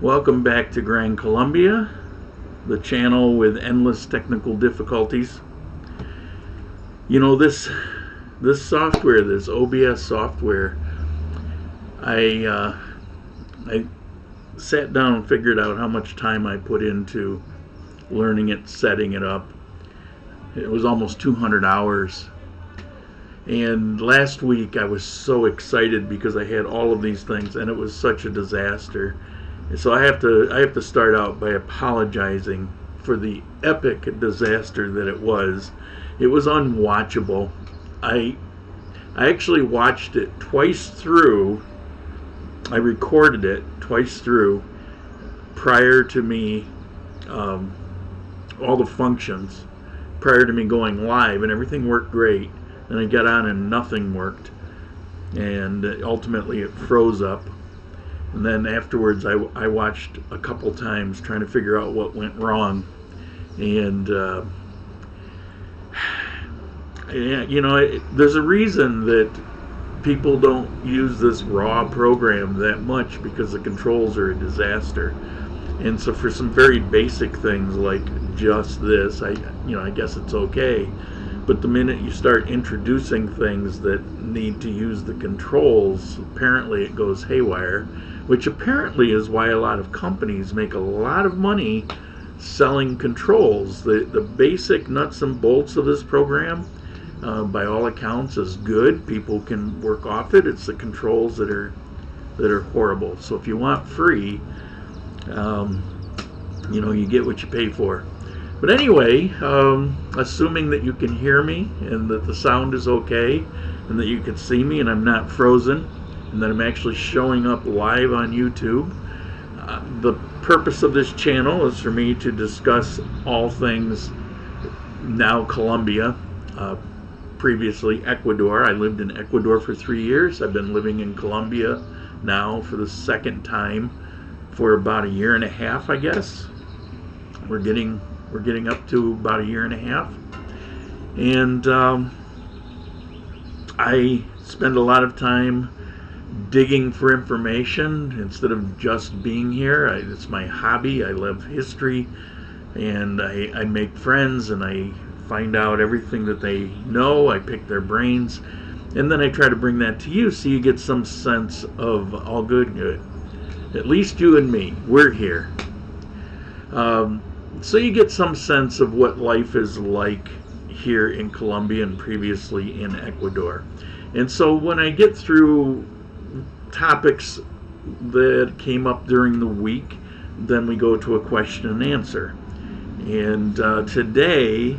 Welcome back to Grand Colombia, the channel with endless technical difficulties. You know, this software, this OBS software, I sat down and figured out how much time I put into learning it, setting it up. It was almost 200 hours. And last week I was so excited because I had all of these things and it was such a disaster. So I have to start out by apologizing for the epic disaster that it was. It was unwatchable. I actually watched it twice through. I recorded it twice through prior to me, all the functions, prior to me going live, and everything worked great. And I got on and nothing worked. And ultimately it froze up. And then afterwards I watched a couple times trying to figure out what went wrong. And yeah, you know, there's a reason that people don't use this raw program that much, because the controls are a disaster. And so for some very basic things like just this, I guess it's okay. But the minute you start introducing things that need to use the controls, apparently it goes haywire, which apparently is why a lot of companies make a lot of money selling controls. The basic nuts and bolts of this program, by all accounts, is good. People can work off it. It's the controls that are horrible. So if you want free, you get what you pay for. But anyway, assuming that you can hear me and that the sound is okay and that you can see me and I'm not frozen and that I'm actually showing up live on YouTube, the purpose of this channel is for me to discuss all things now Colombia, previously Ecuador. I lived in Ecuador for 3 years. I've been living in Colombia now for the second time for about 1.5 years, I guess. We're getting up to about 1.5 years, and I spend a lot of time digging for information instead of just being here. It's my hobby. I love history, and I make friends and I find out everything that they know. I pick their brains, and then I try to bring that to you so you get some sense of all good. At least you and me, we're here. So you get some sense of what life is like here in Colombia and previously in Ecuador. And so when I get through topics that came up during the week, then we go to a question and answer. And today,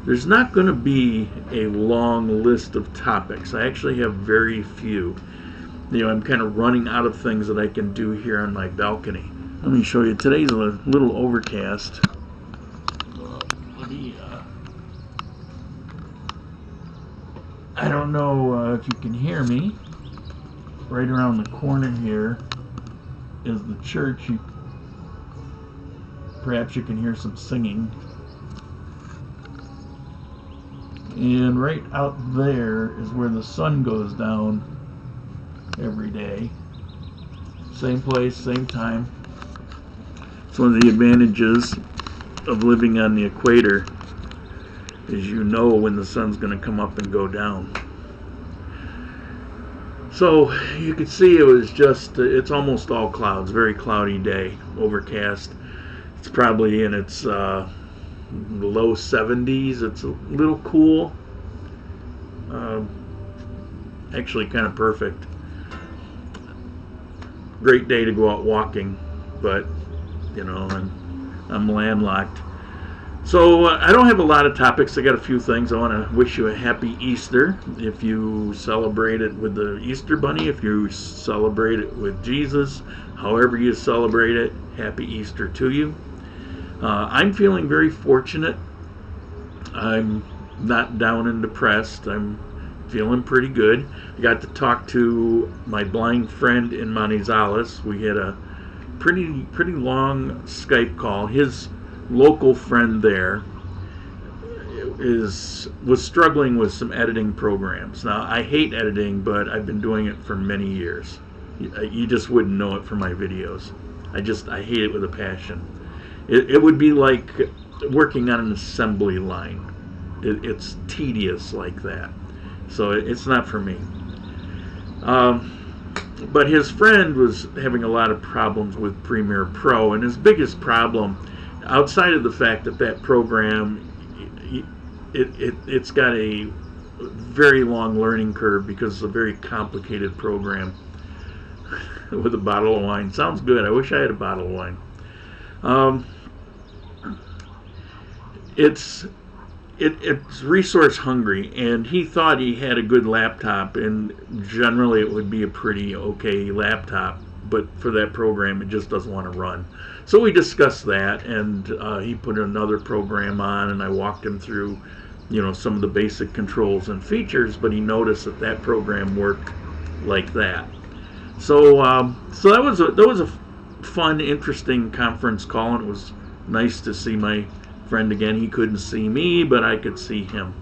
there's not going to be a long list of topics. I actually have very few. I'm kind of running out of things that I can do here on my balcony. Let me show you. Today's a little overcast. I don't know if you can hear me. Right around the corner here is the church. Perhaps you can hear some singing. And right out there is where the sun goes down every day. Same place, same time. It's one of the advantages of living on the equator, is you know when the sun's going to come up and go down. So you can see it's almost all clouds, very cloudy day, overcast. It's probably in its low 70s. It's a little cool. Actually kind of perfect. Great day to go out walking, but I'm landlocked. So I don't have a lot of topics. I got a few things. I want to wish you a happy Easter. If you celebrate it with the Easter Bunny, if you celebrate it with Jesus, however you celebrate it, happy Easter to you. I'm feeling very fortunate. I'm not down and depressed. I'm feeling pretty good. I got to talk to my blind friend in Manizales. We had a pretty long Skype call. His local friend there was struggling with some editing programs. Now, I hate editing, but I've been doing it for many years. You just wouldn't know it from my videos. I hate it with a passion. It would be like working on an assembly line. It's tedious like that. So it's not for me. But his friend was having a lot of problems with Premiere Pro, and his biggest problem, outside of the fact that program, it's got a very long learning curve because it's a very complicated program with a bottle of wine. Sounds good. I wish I had a bottle of wine. It's resource hungry, and he thought he had a good laptop, and generally it would be a pretty okay laptop, but for that program it just doesn't want to run. So we discussed that, and he put another program on, and I walked him through some of the basic controls and features, but he noticed that program worked like that. So that was a fun, interesting conference call, and it was nice to see my friend again. He couldn't see me, but I could see him.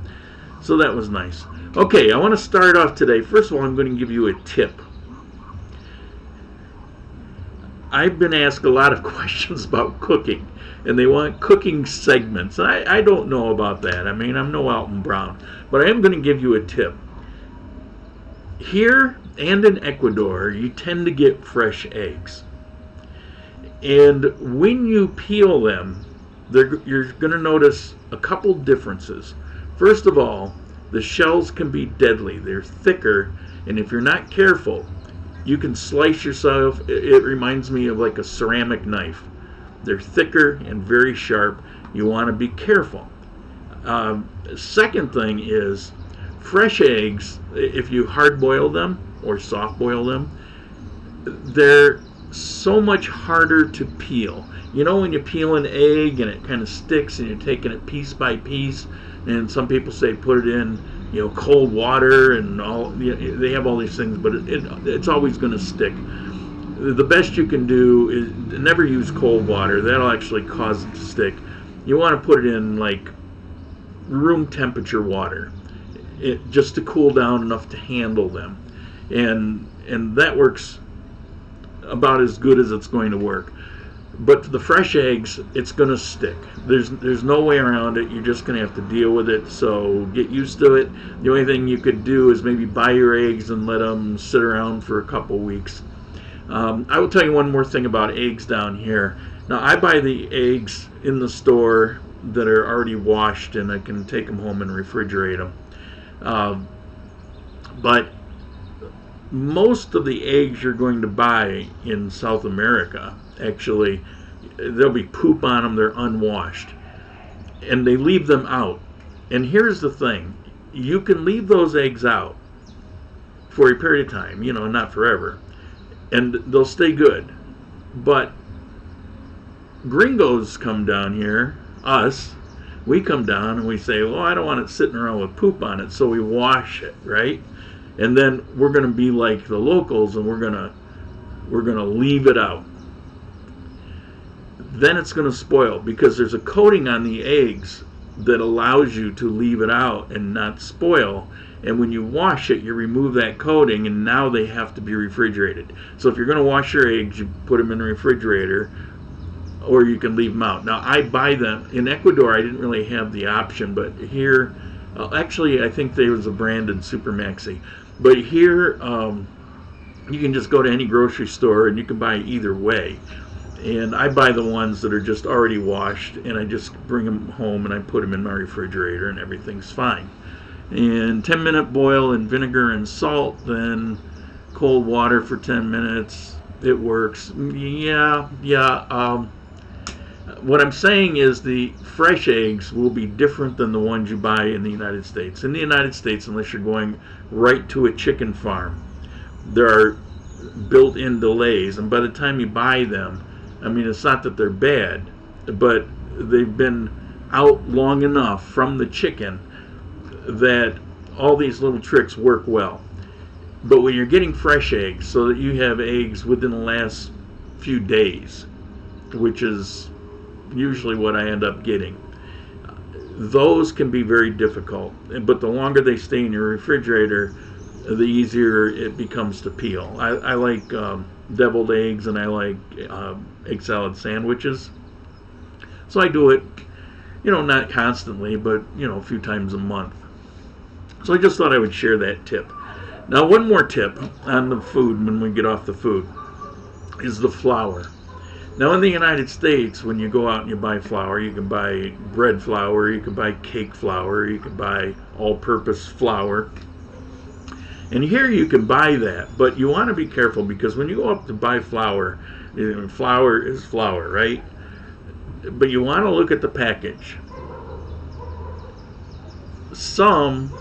So that was nice. Okay, I want to start off today. First of all, I'm going to give you a tip. I've been asked a lot of questions about cooking, and they want cooking segments. I don't know about that. I mean, I'm no Alton Brown, but I am going to give you a tip. Here and in Ecuador, you tend to get fresh eggs. And when you peel them, you're going to notice a couple differences. First of all, the shells can be deadly. They're thicker, and if you're not careful, you can slice yourself. It reminds me of like a ceramic knife. They're thicker and very sharp. You want to be careful. Second thing is, fresh eggs, if you hard boil them or soft boil them, they're so much harder to peel. When you peel an egg and it kind of sticks and you're taking it piece by piece, and some people say put it in cold water and all, they have all these things, but it's always going to stick. The best you can do is never use cold water. That'll actually cause it to stick. You want to put it in like room temperature water, just to cool down enough to handle them, and that works about as good as it's going to work. But the fresh eggs, it's going to stick. There's no way around it. You're just going to have to deal with it. So get used to it. The only thing you could do is maybe buy your eggs and let them sit around for a couple weeks. I will tell you one more thing about eggs down here. Now, I buy the eggs in the store that are already washed, and I can take them home and refrigerate them. But most of the eggs you're going to buy in South America, actually, there'll be poop on them. They're unwashed, and they leave them out. And here's the thing: you can leave those eggs out for a period of time, not forever, and they'll stay good. But gringos come down here, we come down and we say, well, I don't want it sitting around with poop on it, so we wash it, right? And then we're going to be like the locals, and we're going to leave it out. Then it's going to spoil, because there's a coating on the eggs that allows you to leave it out and not spoil. And when you wash it, you remove that coating, and now they have to be refrigerated. So if you're going to wash your eggs, you put them in the refrigerator, or you can leave them out. Now, I buy them. In Ecuador, I didn't really have the option, but here, actually, I think there was a branded Super Maxi. But here, you can just go to any grocery store, and you can buy either way. And I buy the ones that are just already washed, and I just bring them home, and I put them in my refrigerator, and everything's fine. And 10-minute boil in vinegar and salt, then cold water for 10 minutes. It works. Yeah. What I'm saying is the fresh eggs will be different than the ones you buy in the United States. In the United States, unless you're going right to a chicken farm, there are built-in delays, and by the time you buy them, I mean, it's not that they're bad, but they've been out long enough from the chicken that all these little tricks work well. But when you're getting fresh eggs, so that you have eggs within the last few days, which is usually what I end up getting, those can be very difficult. But the longer they stay in your refrigerator, the easier it becomes to peel. I like deviled eggs, and I like egg salad sandwiches. So I do it, not constantly, but, a few times a month. So I just thought I would share that tip. Now, one more tip on the food when we get off the food is the flour. Now, in the United States, when you go out and you buy flour, you can buy bread flour, you can buy cake flour, you can buy all-purpose flour. And here you can buy that, but you want to be careful, because when you go up to buy flour, flour is flour, right? But you want to look at the package. Some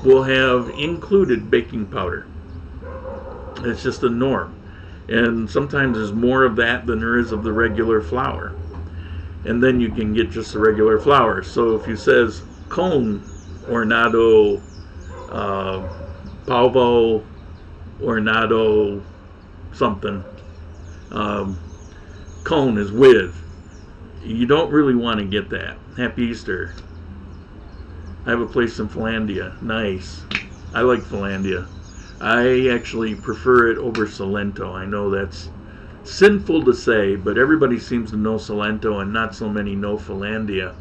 will have included baking powder. It's just a norm. And sometimes there's more of that than there is of the regular flour. And then you can get just the regular flour. So if you says cone, hornado, Pavo, hornado, something, cone is with. You don't really want to get that. Happy Easter. I have a place in Finlandia. Nice. I like Finlandia. I actually prefer it over Salento. I know that's sinful to say, but everybody seems to know Salento and not so many know Finlandia.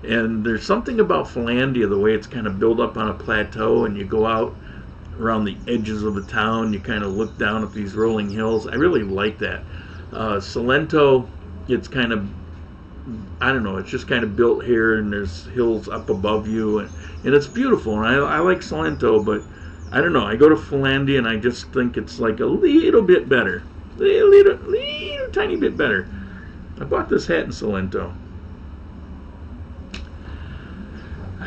And there's something about Finlandia, the way it's kind of built up on a plateau, and you go out around the edges of the town, you kind of look down at these rolling hills. I really like that. Salento, it's kind of, I don't know, it's just kind of built here, and there's hills up above you, and it's beautiful. And I like Salento, but I don't know, I go to Finlandia and I just think it's like a little bit better. Little tiny bit better. I bought this hat in Salento.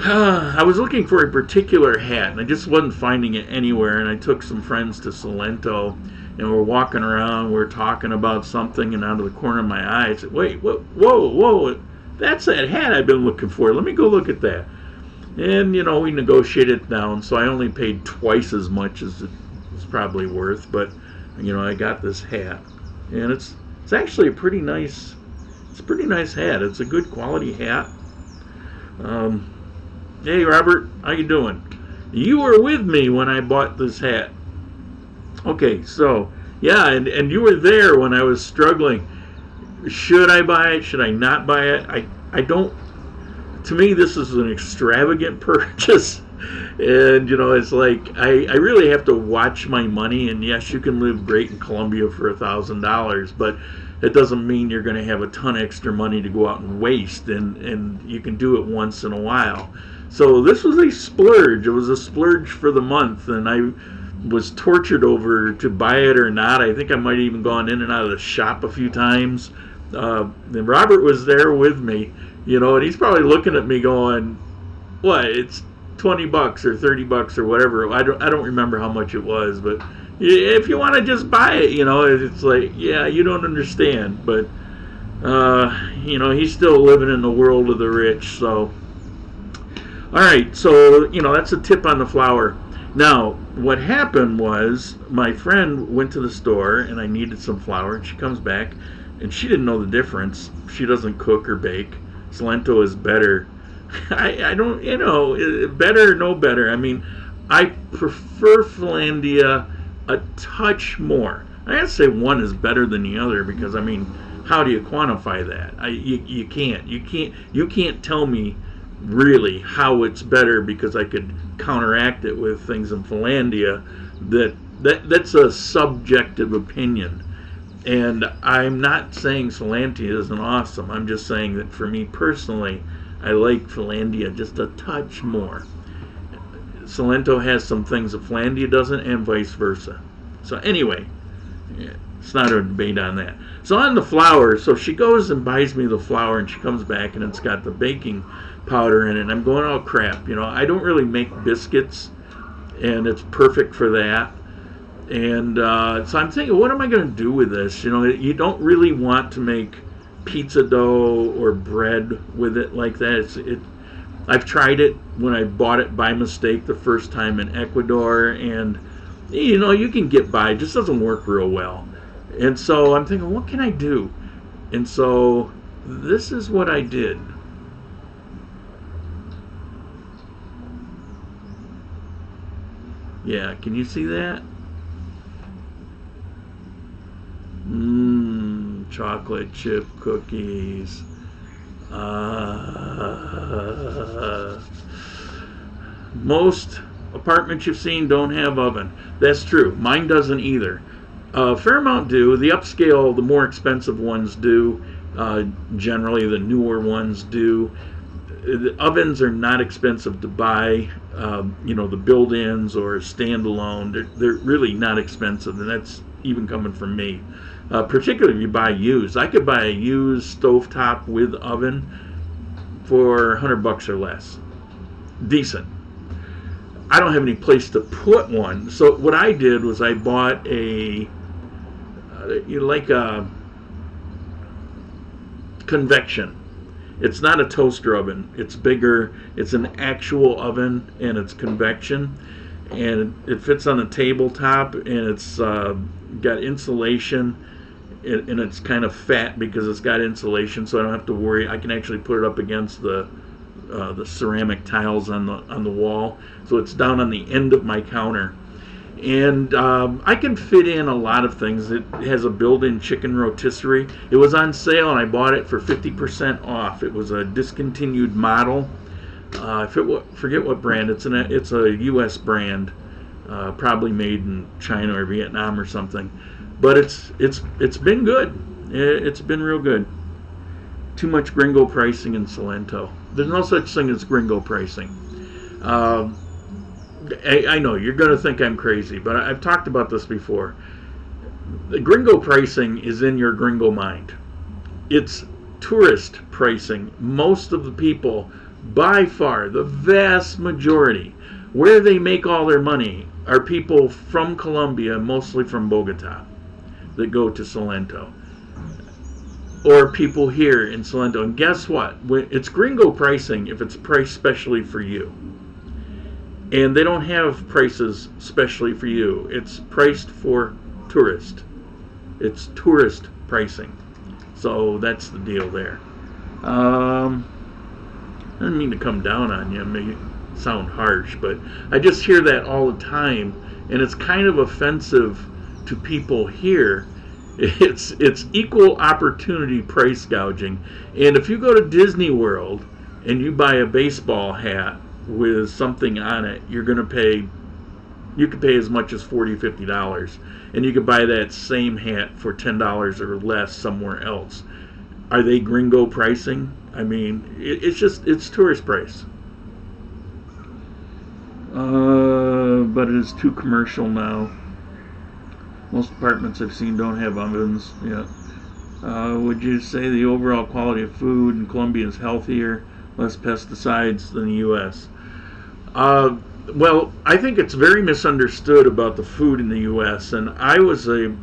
I was looking for a particular hat, and I just wasn't finding it anywhere, and I took some friends to Salento, and we're walking around, we're talking about something, and out of the corner of my eye, I said, wait, whoa, that's that hat I've been looking for. Let me go look at that. And, we negotiated it down, so I only paid twice as much as it was probably worth, but, I got this hat. And it's actually a pretty nice hat. It's a good quality hat. Hey, Robert, how you doing? You were with me when I bought this hat. Okay, so, yeah, and you were there when I was struggling. Should I buy it? Should I not buy it? I don't. To me, this is an extravagant purchase. And, it's like, I really have to watch my money. And yes, you can live great in Colombia for $1,000, but it doesn't mean you're going to have a ton of extra money to go out and waste. And you can do it once in a while. So this was a splurge. It was a splurge for the month. And I was tortured over to buy it or not. I think I might have even gone in and out of the shop a few times. And Robert was there with me. And he's probably looking at me going, what, it's $20 or $30 or whatever. I don't remember how much it was, but if you want to just buy it, it's like, yeah, you don't understand. But, he's still living in the world of the rich. So, all right, so, that's a tip on the flour. Now, what happened was my friend went to the store, and I needed some flour, and she comes back, and she didn't know the difference. She doesn't cook or bake. Salento is better. I don't, better or no better. I mean, I prefer Finlandia a touch more. I have to say one is better than the other, because, I mean, how do you quantify that? You can't tell me really how it's better, because I could counteract it with things in Finlandia. That's a subjective opinion. And I'm not saying Finlandia isn't awesome. I'm just saying that for me personally, I like Finlandia just a touch more. Salento has some things that Finlandia doesn't, and vice versa. So anyway, it's not a debate on that. So on the flour, so she goes and buys me the flour, and she comes back and it's got the baking powder in it. And I'm going, oh crap, I don't really make biscuits, and it's perfect for that. And so I'm thinking, what am I going to do with this? You don't really want to make pizza dough or bread with it like that. I've tried it when I bought it by mistake the first time in Ecuador, and you can get by. It just doesn't work real well. And so I'm thinking, what can I do? And so this is what I did. Yeah, can you see that? Chocolate chip cookies. Most apartments you've seen don't have oven. That's true. Mine doesn't either. Fairmount do. The upscale, the more expensive ones do. Generally, the newer ones do. The ovens are not expensive to buy. The build-ins or standalone, they're really not expensive, and that's even coming from me. Particularly if you buy used. I could buy a used stovetop with oven for $100 or less. Decent. I don't have any place to put one, so what I did was I bought a convection. It's not a toaster oven. It's bigger. It's an actual oven, and it's convection, and it fits on a tabletop, and it's got insulation, and it's kind of fat because it's got insulation, so I don't have to worry. I can actually put it up against the ceramic tiles on the wall, so it's down on the end of my counter. And I can fit in a lot of things. It has a built-in chicken rotisserie. It was on sale, and I bought it for 50% off. It was a discontinued model. I forget what brand. It's a U.S. brand, probably made in China or Vietnam or something. But it's been good. It's been real good. Too much gringo pricing in Salento. There's no such thing as gringo pricing. I know you're going to think I'm crazy, but I've talked about this before. The gringo pricing is in your gringo mind. It's tourist pricing. Most of the people, by far, the vast majority, where they make all their money are people from Colombia, mostly from Bogota, that go to Salento. Or people here in Salento. And guess what? It's gringo pricing if it's priced specially for you. And they don't have prices specially for you. It's priced for tourist. It's tourist pricing. So that's the deal there. I didn't mean to come down on you. It may sound harsh, but I just hear that all the time, and it's kind of offensive to people here. It's equal opportunity price gouging. And if you go to Disney World and you buy a baseball hat with something on it, you can pay as much as $40-50, and you could buy that same hat for $10 or less somewhere else. Are they gringo pricing? I mean, it's tourist price. But it is too commercial now. Most apartments I've seen don't have ovens. Yeah. Would you say the overall quality of food in Colombia is healthier, less pesticides than the U.S.? Well, I think it's very misunderstood about the food in the U.S., and I was a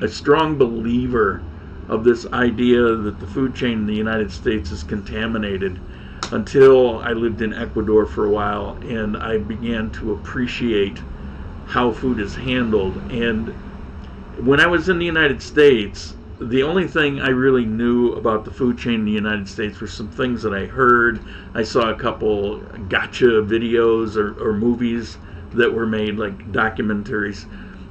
strong believer of this idea that the food chain in the United States is contaminated until I lived in Ecuador for a while, and I began to appreciate how food is handled. And when I was in the United States, the only thing I really knew about the food chain in the United States were some things that I heard. I saw a couple gotcha videos or movies that were made, like documentaries.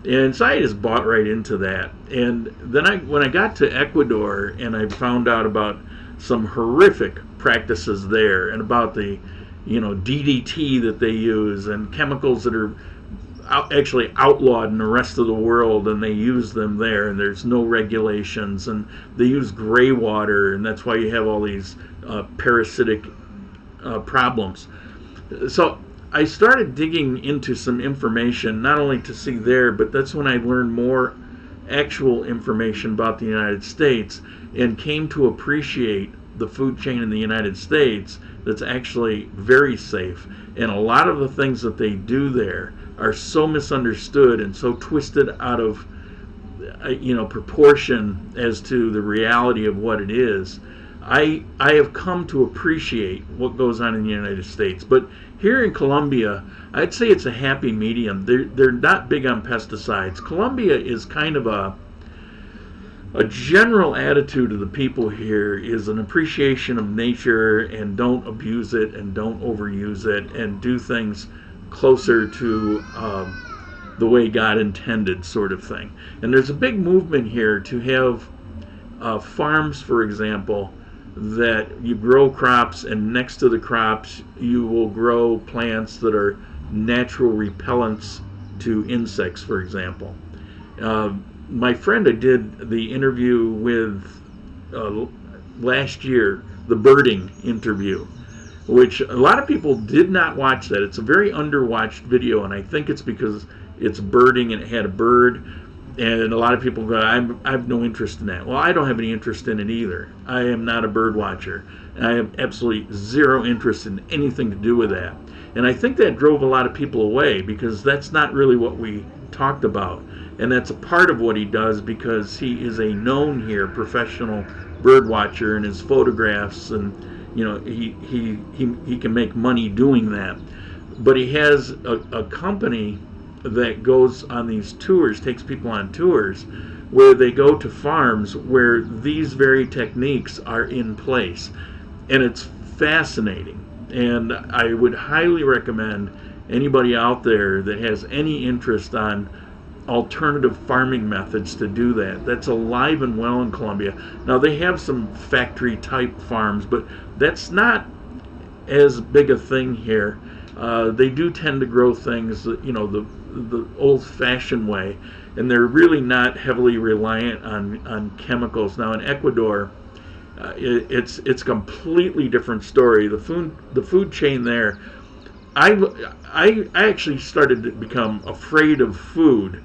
And so I just bought right into that. And then when I got to Ecuador and I found out about some horrific practices there and about the DDT that they use and chemicals that are actually outlawed in the rest of the world, and they use them there, and there's no regulations, and they use gray water, and that's why you have all these parasitic problems. So I started digging into some information, not only to see there, but that's when I learned more actual information about the United States and came to appreciate the food chain in the United States that's actually very safe. And a lot of the things that they do there are so misunderstood and so twisted out of proportion as to the reality of what it is. I have come to appreciate what goes on in the United States. But here in Colombia, I'd say it's a happy medium. They're not big on pesticides. Colombia is kind of a general attitude of the people here is an appreciation of nature, and don't abuse it and don't overuse it, and do things closer to the way God intended, sort of thing. And there's a big movement here to have farms, for example, that you grow crops, and next to the crops you will grow plants that are natural repellents to insects, for example. My friend I did the interview with last year, the birding interview, which a lot of people did not watch that. It's a very underwatched video, and I think it's because it's birding and it had a bird, and a lot of people go, I have no interest in that. Well, I don't have any interest in it either. I am not a bird watcher. I have absolutely zero interest in anything to do with that. And I think that drove a lot of people away, because that's not really what we talked about. And that's a part of what he does, because he is a known here professional bird watcher, and his photographs, and he can make money doing that. But he has a company that goes on these tours, takes people on tours, where they go to farms where these very techniques are in place. And it's fascinating. And I would highly recommend anybody out there that has any interest on alternative farming methods to do that. That's alive and well in Colombia. Now, they have some factory type farms, but that's not as big a thing here. They do tend to grow things, the old-fashioned way, and they're really not heavily reliant on chemicals. Now, in Ecuador, it's a completely different story. The food chain there, I actually started to become afraid of food.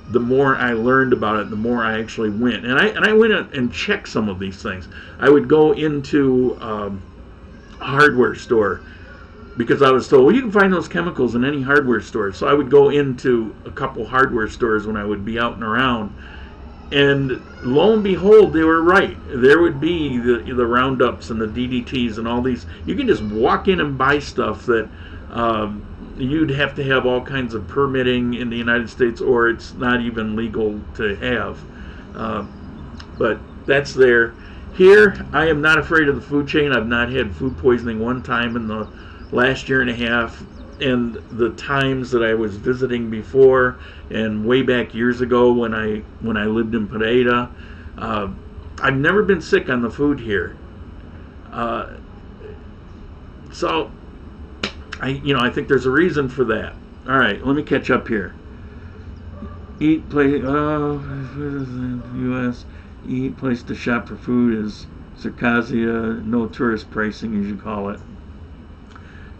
The more I learned about it, the more I actually went, and I went and checked some of these things. I would go into a hardware store, because I was told, well, you can find those chemicals in any hardware store. So I would go into a couple hardware stores when I would be out and around, and lo and behold, they were right. There would be the Roundups and the DDTs and all these. You can just walk in and buy stuff that you'd have to have all kinds of permitting in the United States, or it's not even legal to have. But that's there. Here, I am not afraid of the food chain. I've not had food poisoning one time in the last year and a half, and the times that I was visiting before, and way back years ago when I lived in Pereira, I've never been sick on the food here. So I think there's a reason for that. All right, let me catch up here. Eat place U.S. Eat place to shop for food is Circassia, no tourist pricing, as you call it.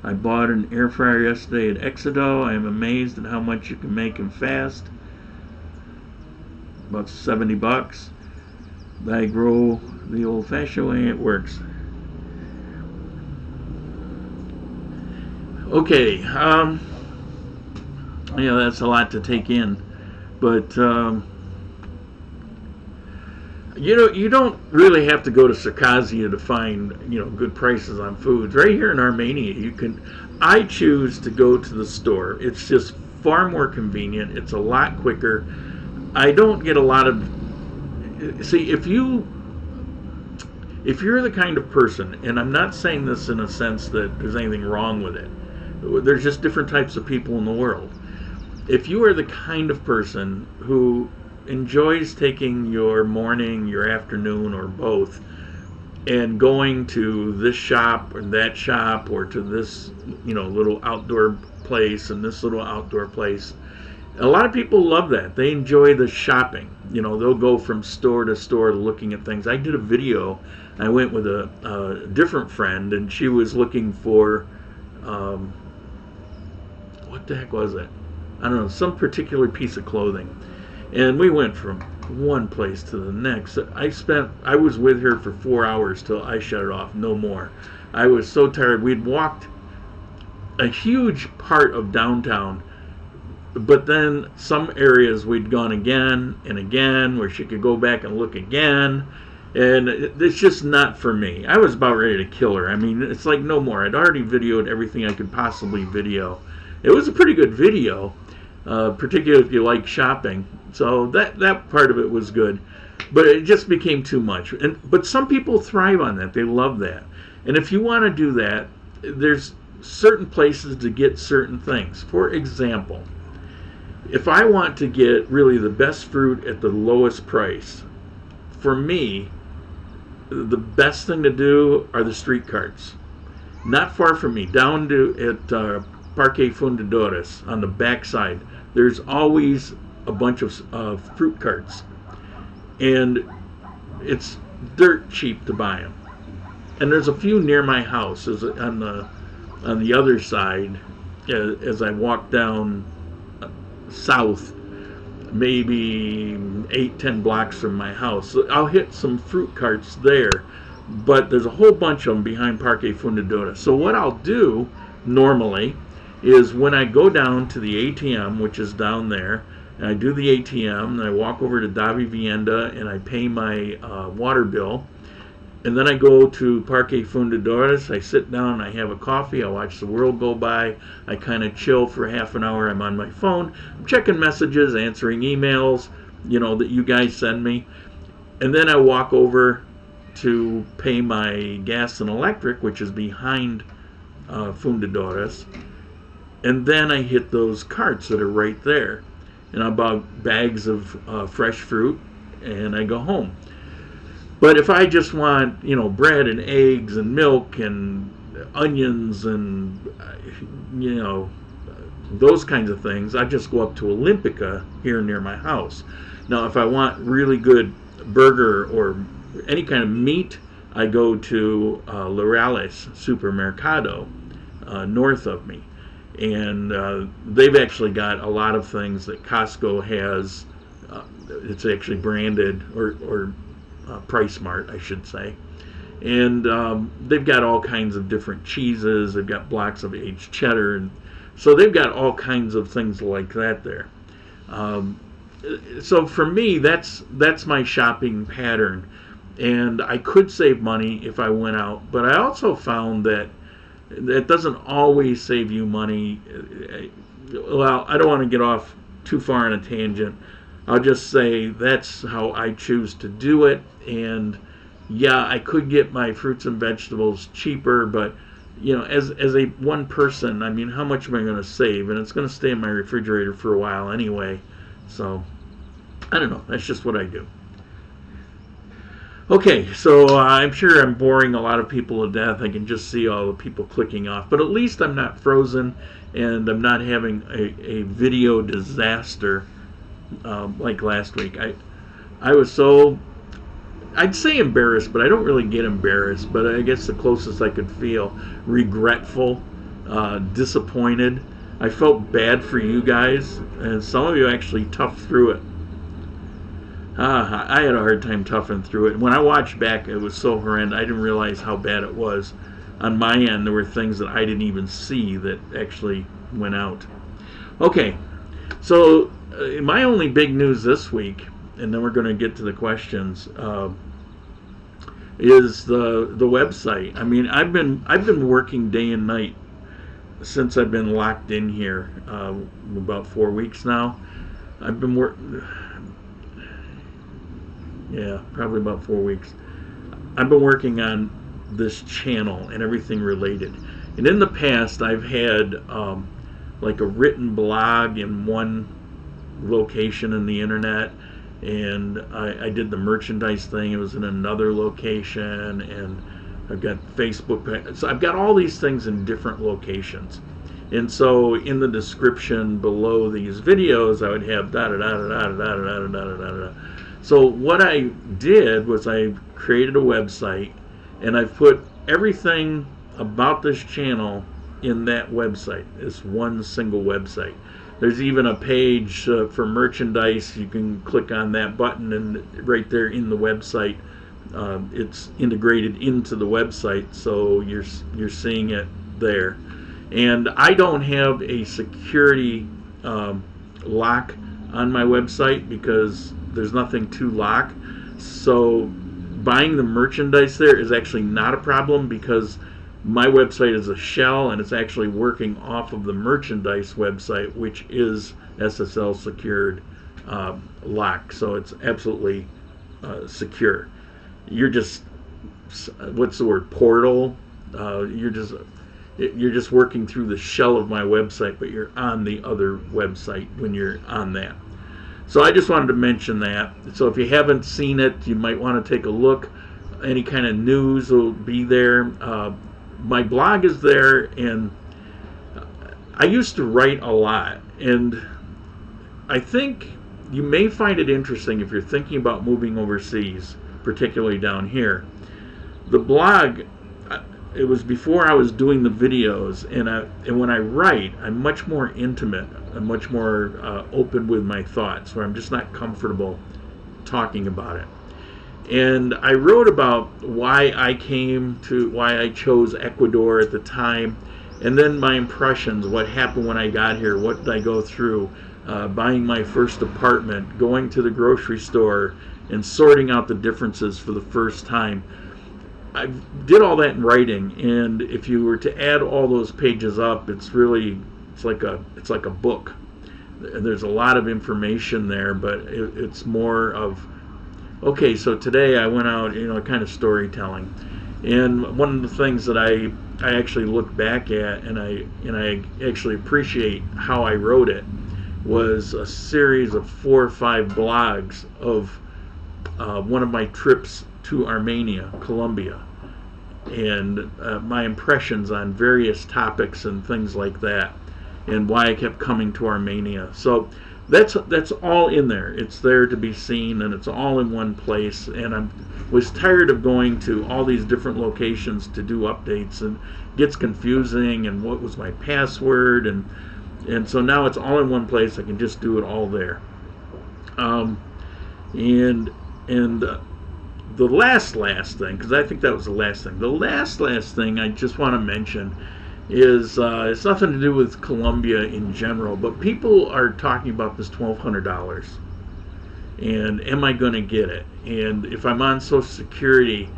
I bought an air fryer yesterday at Exodo. I am amazed at how much you can make in fast. About $70. I grow the old-fashioned way. It works. Okay. That's a lot to take in, but you don't really have to go to Circassia to find good prices on foods. Right here in Armenia, I choose to go to the store. It's just far more convenient. It's a lot quicker. I don't get a lot of. See, if you're the kind of person, and I'm not saying this in a sense that there's anything wrong with it. There's just different types of people in the world. If you are the kind of person who enjoys taking your morning, your afternoon, or both, and going to this shop or that shop, or to this little outdoor place and this little outdoor place, a lot of people love that. They enjoy the shopping. They'll go from store to store looking at things. I did a video. I went with a different friend, and she was looking for what the heck was it? I don't know, some particular piece of clothing. And we went from one place to the next. I was with her for 4 hours till I shut it off, no more. I was so tired. We'd walked a huge part of downtown, but then some areas we'd gone again and again, where she could go back and look again, and it's just not for me. I was about ready to kill her. I mean, it's like no more. I'd already videoed everything I could possibly video. It was a pretty good video, particularly if you like shopping. So that part of it was good, but it just became too much. But some people thrive on that. They love that. And if you want to do that, there's certain places to get certain things. For example, if I want to get really the best fruit at the lowest price, for me, the best thing to do are the street carts. Not far from me, down to at Parque Fundadores on the backside, there's always a bunch of fruit carts, and it's dirt cheap to buy them. And there's a few near my house, on the other side, as I walk down south, maybe 8-10 blocks from my house. So I'll hit some fruit carts there, but there's a whole bunch of them behind Parque Fundadora. So what I'll do normally is when I go down to the ATM, which is down there, and I do the ATM, and I walk over to Da Vivienda and I pay my water bill, and then I go to Parque Fundadores, I sit down, I have a coffee, I watch the world go by, I kind of chill for half an hour, I'm on my phone, I'm checking messages, answering emails, that you guys send me, and then I walk over to pay my gas and electric, which is behind Fundadores, and then I hit those carts that are right there, and I buy bags of fresh fruit, and I go home. But if I just want, bread and eggs and milk and onions and, those kinds of things, I just go up to Olympica here near my house. Now, if I want really good burger or any kind of meat, I go to Lorales Supermercado north of me. And they've actually got a lot of things that Costco has. It's actually branded, or Price Mart, I should say. And they've got all kinds of different cheeses. They've got blocks of aged cheddar. And so they've got all kinds of things like that there. So for me, that's my shopping pattern. And I could save money if I went out. But I also found that doesn't always save you money. Well, I don't want to get off too far on a tangent. I'll just say that's how I choose to do it. And yeah, I could get my fruits and vegetables cheaper, but as a one person, I mean, how much am I going to save? And it's going to stay in my refrigerator for a while anyway. So I don't know. That's just what I do. Okay, so I'm sure I'm boring a lot of people to death. I can just see all the people clicking off. But at least I'm not frozen, and I'm not having a video disaster like last week. I was so, I'd say embarrassed, but I don't really get embarrassed. But I guess the closest I could feel, regretful, disappointed. I felt bad for you guys, and some of you actually toughed through it. I had a hard time toughing through it. When I watched back, it was so horrendous. I didn't realize how bad it was. On my end, there were things that I didn't even see that actually went out. Okay, so my only big news this week, and then we're going to get to the questions, is the website. I mean, I've been working day and night since I've been locked in here, about 4 weeks now. I've been working. Yeah, probably about 4 weeks. I've been working on this channel and everything related. And in the past, I've had like a written blog in one location in the internet, and I did the merchandise thing. It was in another location, and I've got Facebook. So I've got all these things in different locations. And so in the description below these videos, I would have da da da da da da da da da da da. So what I did was I created a website, and I put everything about this channel in that website. It's one single website. There's even a page for merchandise. You can click on that button, and right there in the website, it's integrated into the website, so you're seeing it there. And I don't have a security lock on my website because there's nothing to lock. So buying the merchandise there is actually not a problem because my website is a shell, and it's actually working off of the merchandise website, which is SSL secured lock. So it's absolutely secure. You're just, what's the word, portal? You're just, you're just working through the shell of my website, but you're on the other website when you're on that. So I just wanted to mention that. So if you haven't seen it, you might want to take a look. Any kind of news will be there. My blog is there, and I used to write a lot, and I think you may find it interesting if you're thinking about moving overseas, particularly down here. The blog, it was before I was doing the videos, and when I write, I'm much more intimate. I'm much more open with my thoughts, where I'm just not comfortable talking about it. And I wrote about why I chose Ecuador at the time, and then my impressions, what happened when I got here, what did I go through, buying my first apartment, going to the grocery store, and sorting out the differences for the first time. I did all that in writing, and if you were to add all those pages up, it's like a book. There's a lot of information there, but it's more of, okay, so today I went out, kind of storytelling. And one of the things that I actually look back at, and I actually appreciate how I wrote it, was a series of 4 or 5 blogs of one of my trips to Armenia, Colombia, and my impressions on various topics and things like that, and why I kept coming to Armenia. So that's all in there. It's there to be seen, and it's all in one place. And I was tired of going to all these different locations to do updates, and it gets confusing, and what was my password, and so now it's all in one place. I can just do it all there. The last thing, because I think that was the last thing. The last thing I just want to mention is it's nothing to do with Colombia in general, but people are talking about this $1,200, and am I going to get it? And if I'm on Social Security,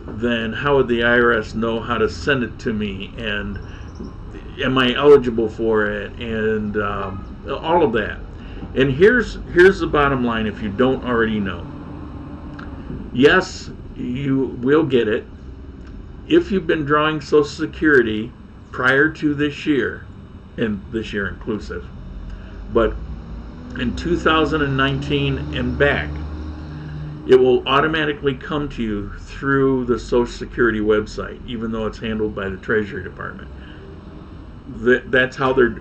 then how would the IRS know how to send it to me? And am I eligible for it? And all of that. And here's the bottom line, if you don't already know. Yes, you will get it if you've been drawing Social Security prior to this year, and this year inclusive, but in 2019 and back, it will automatically come to you through the Social Security website, even though it's handled by the Treasury Department. That's how they're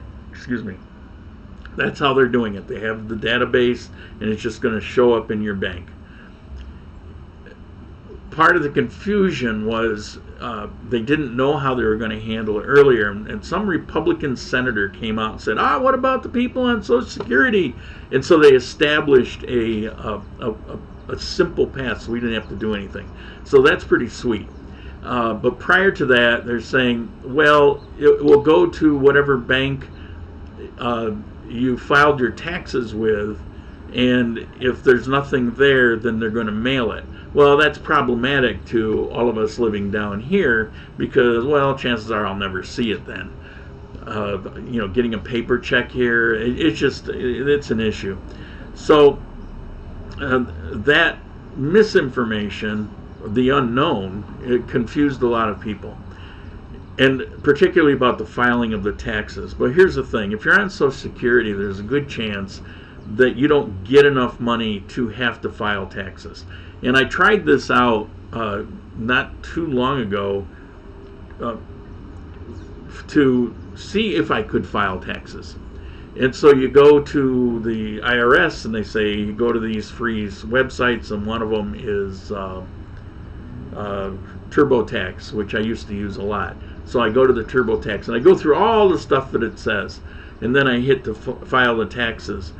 doing it. They have the database, and it's just going to show up in your bank. Part of the confusion was they didn't know how they were going to handle it earlier, and some Republican senator came out and said, what about the people on Social Security? And so they established a simple path, so we didn't have to do anything. So that's pretty sweet. But prior to that, they're saying, well, it will go to whatever bank you filed your taxes with, and if there's nothing there, then they're going to mail it. Well, that's problematic to all of us living down here, because, well, chances are I'll never see it then. Getting a paper check here, it's an issue. So that misinformation, the unknown, it confused a lot of people, and particularly about the filing of the taxes. But here's the thing: if you're on Social Security, there's a good chance that you don't get enough money to have to file taxes. And I tried this out not too long ago to see if I could file taxes. And so you go to the IRS, and they say you go to these free websites, and one of them is TurboTax, which I used to use a lot. So I go to the TurboTax, and I go through all the stuff that it says, and then I hit to file the taxes.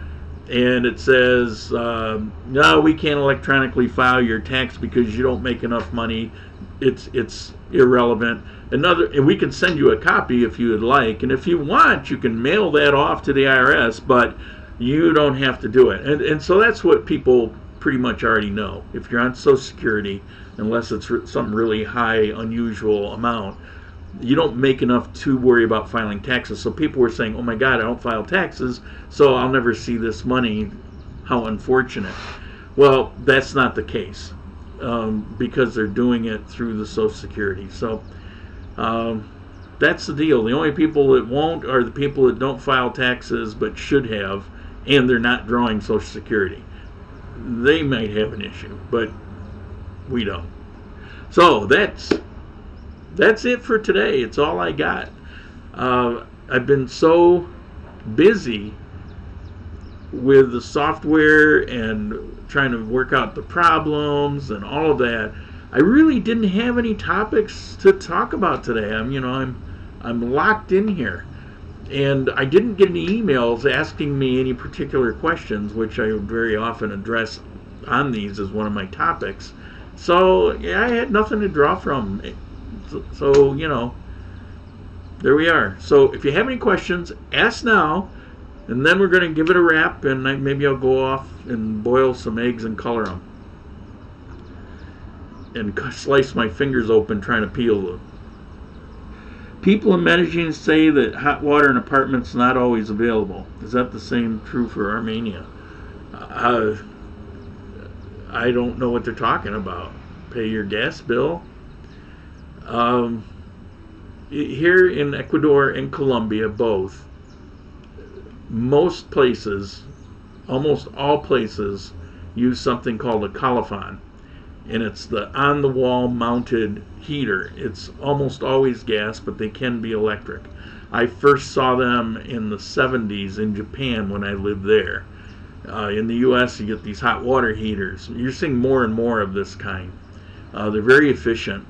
And it says, no, we can't electronically file your tax because you don't make enough money. It's irrelevant. And we can send you a copy if you would like. And if you want, you can mail that off to the IRS, but you don't have to do it. And so that's what people pretty much already know. If you're on Social Security, unless it's some really high, unusual amount, you don't make enough to worry about filing taxes. So people were saying, oh my God, I don't file taxes, so I'll never see this money. How unfortunate. Well, that's not the case, because they're doing it through the Social Security. So that's the deal. The only people that won't are the people that don't file taxes but should have, and they're not drawing Social Security. They might have an issue, but we don't. So that's it for today. It's all I got. I've been so busy with the software and trying to work out the problems and all of that. I really didn't have any topics to talk about today. I'm locked in here, and I didn't get any emails asking me any particular questions, which I very often address on these as one of my topics. So yeah, I had nothing to draw from. So there we are. So if you have any questions, ask now, and then we're going to give it a wrap, and maybe I'll go off and boil some eggs and color them, and slice my fingers open trying to peel them. People in Medellin say that hot water in apartments not always available. Is that the same true for Armenia? I don't know what they're talking about. Pay your gas bill. Here in Ecuador and Colombia, both, most places, almost all places, use something called a colophon, and it's the on-the-wall mounted heater. It's almost always gas, but they can be electric. I first saw them in the 70s in Japan when I lived there. In the U.S., you get these hot water heaters. You're seeing more and more of this kind. They're very efficient,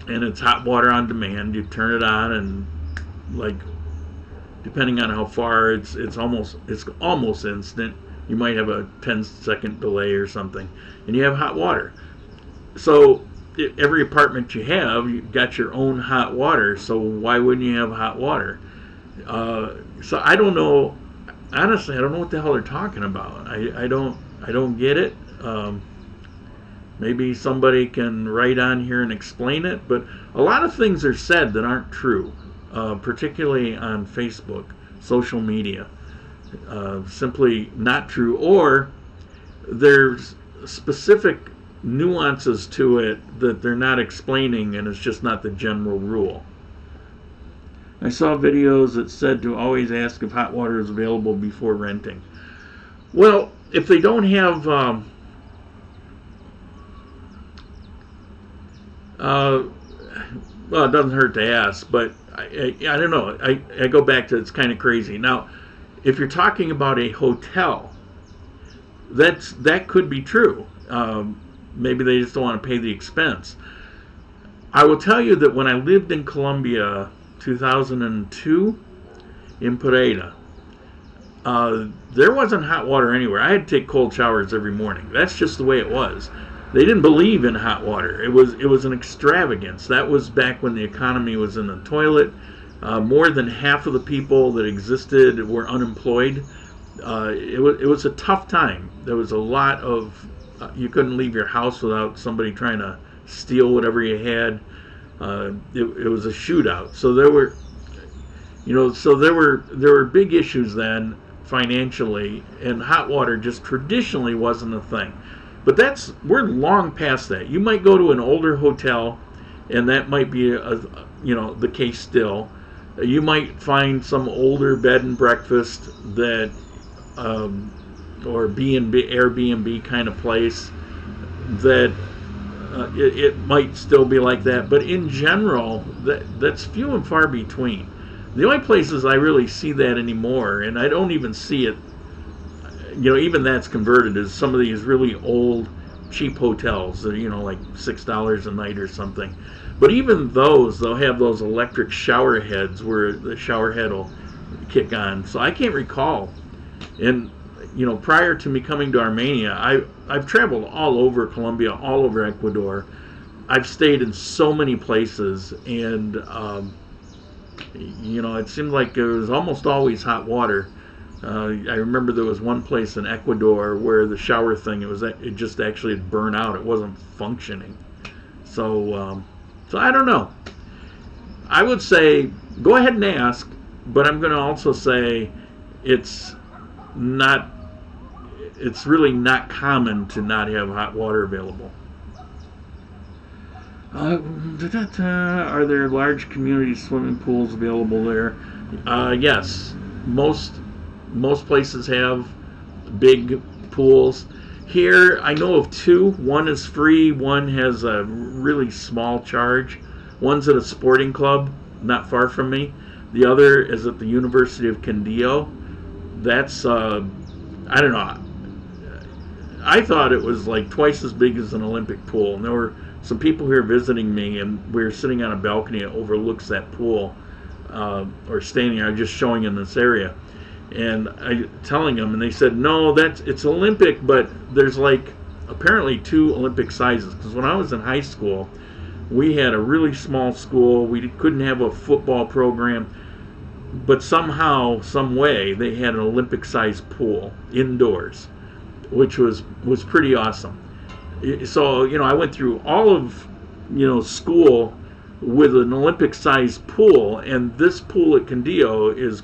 and it's hot water on demand. You turn it on, and depending on how far, it's almost instant. You might have a 10-second delay or something, and you have hot water. So every apartment you've got your own hot water. So why wouldn't you have hot water? So I don't know. Honestly, I don't know what the hell they're talking about. I don't get it. Maybe somebody can write on here and explain it. But a lot of things are said that aren't true, particularly on Facebook, social media. Simply not true, or there's specific nuances to it that they're not explaining, and it's just not the general rule. I saw videos that said to always ask if hot water is available before renting. Well, if they don't have well, it doesn't hurt to ask, but I don't know. I go back to, it's kind of crazy. Now, if you're talking about a hotel, that could be true. Maybe they just don't want to pay the expense. I will tell you that when I lived in Colombia, 2002, in Pereira, there wasn't hot water anywhere. I had to take cold showers every morning. That's just the way it was. They didn't believe in hot water. It was an extravagance. That was back when the economy was in the toilet. More than half of the people that existed were unemployed. It was a tough time. There was a lot of you couldn't leave your house without somebody trying to steal whatever you had. It was a shootout. So there were big issues then financially, and hot water just traditionally wasn't a thing. But we're long past that. You might go to an older hotel, and that might be the case still. You might find some older bed and breakfast that or B&B, Airbnb kind of place that it might still be like that. But in general, that's few and far between. The only places I really see that anymore, and I don't even see it, even that's converted, is some of these really old, cheap hotels that like $6 a night or something. But even those, they'll have those electric shower heads where the shower head will kick on. So I can't recall. And prior to me coming to Armenia, I've traveled all over Colombia, all over Ecuador. I've stayed in so many places, and it seemed like it was almost always hot water. I remember there was one place in Ecuador where the shower thing, it just actually had burned out. It wasn't functioning. So I don't know. I would say go ahead and ask, but I'm going to also say it's really not common to not have hot water available. Are there large community swimming pools available there? Yes, most places have big pools. Here, I know of two. One is free. One has a really small charge. One's at a sporting club not far from me. The other is at the University of Quindío. That's I don't know. I thought it was like twice as big as an Olympic pool, and there were some people here visiting me, and we were sitting on a balcony that overlooks that pool, or standing there, just showing in this area, and I telling them, and they said, no, it's Olympic, but there's like apparently two Olympic sizes. Because when I was in high school, we had a really small school. We couldn't have a football program, but somehow, some way, they had an Olympic-sized pool indoors, which was pretty awesome. So, I went through all of, school with an Olympic-sized pool, and this pool at Quindío is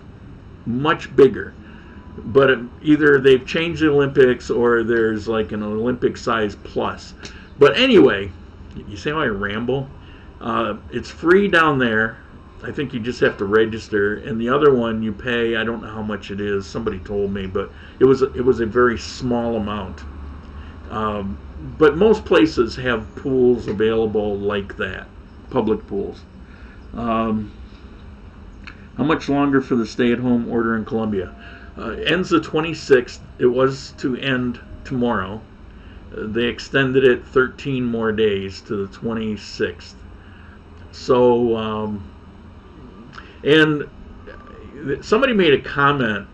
much bigger. But either they've changed the Olympics or there's like an Olympic-sized plus. But anyway, you see how I ramble? It's free down there. I think you just have to register, and the other one you pay. I don't know how much it is. Somebody told me, but it was a very small amount. But most places have pools available like that, public pools. How much longer for the stay-at-home order in Colombia? Ends the 26th. It was to end tomorrow. They extended it 13 more days to the 26th. So. And somebody made a comment,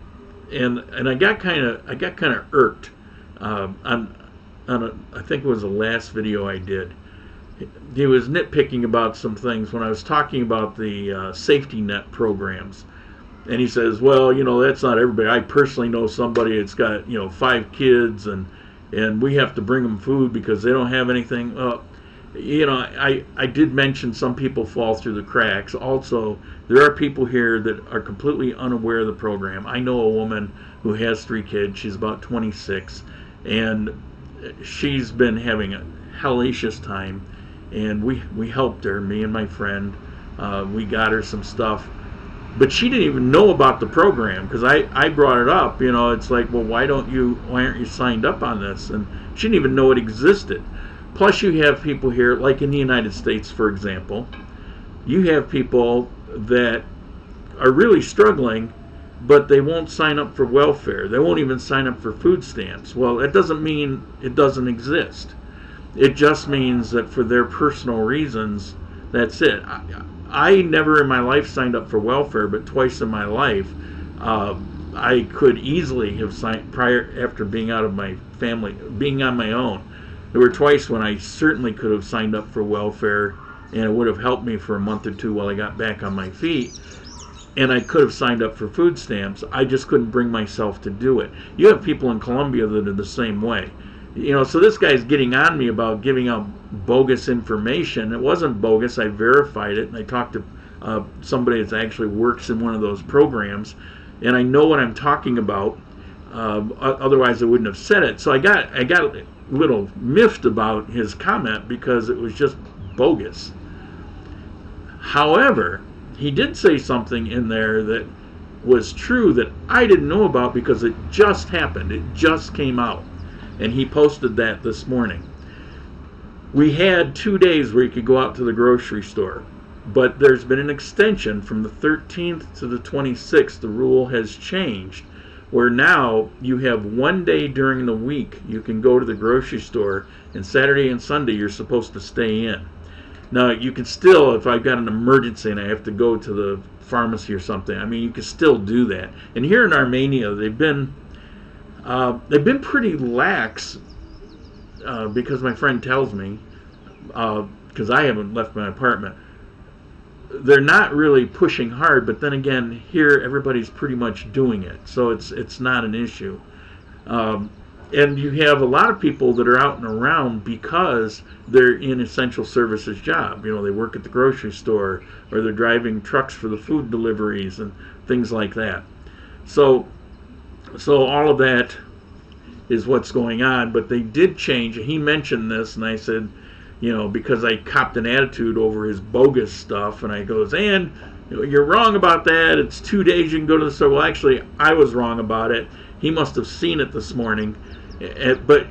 and I got kind of irked on I think it was the last video I did. He was nitpicking about some things when I was talking about the safety net programs, and he says, well, that's not everybody. I personally know somebody that's got 5 kids, and we have to bring them food because they don't have anything. I did mention some people fall through the cracks. Also, there are people here that are completely unaware of the program. I know a woman who has 3 kids. She's about 26, and she's been having a hellacious time. And we helped her, me and my friend. We got her some stuff, but she didn't even know about the program because I brought it up. It's like, well, why aren't you signed up on this? And she didn't even know it existed. Plus, you have people here, like in the United States, for example, you have people that are really struggling, but they won't sign up for welfare. They won't even sign up for food stamps. Well, that doesn't mean it doesn't exist. It just means that for their personal reasons, that's it. I never in my life signed up for welfare, but twice in my life, I could easily have signed after being out of my family, being on my own. There were twice when I certainly could have signed up for welfare, and it would have helped me for a month or two while I got back on my feet. And I could have signed up for food stamps. I just couldn't bring myself to do it. You have people in Colombia that are the same way. So this guy's getting on me about giving out bogus information. It wasn't bogus. I verified it, and I talked to somebody that actually works in one of those programs, and I know what I'm talking about. Otherwise, I wouldn't have said it. So I got a little miffed about his comment because it was just bogus. However, he did say something in there that was true that I didn't know about because it just happened. It just came out. And he posted that this morning. We had 2 days where you could go out to the grocery store, but there's been an extension from the 13th to the 26th. The rule has changed, where now you have 1 day during the week you can go to the grocery store, and Saturday and Sunday you're supposed to stay in. Now, you can still, if I've got an emergency and I have to go to the pharmacy or something, you can still do that. And here in Armenia, they've been pretty lax, because my friend tells me, because I haven't left my apartment. They're not really pushing hard, but then again, here everybody's pretty much doing it, so it's not an issue. And you have a lot of people that are out and around because they're in essential services job. They work at the grocery store, or they're driving trucks for the food deliveries and things like that. So all of that is what's going on, but they did change. He mentioned this, and I said, because I copped an attitude over his bogus stuff, and I goes, and you're wrong about that. It's 2 days you can go to the store. Well, actually, I was wrong about it. He must have seen it this morning. But,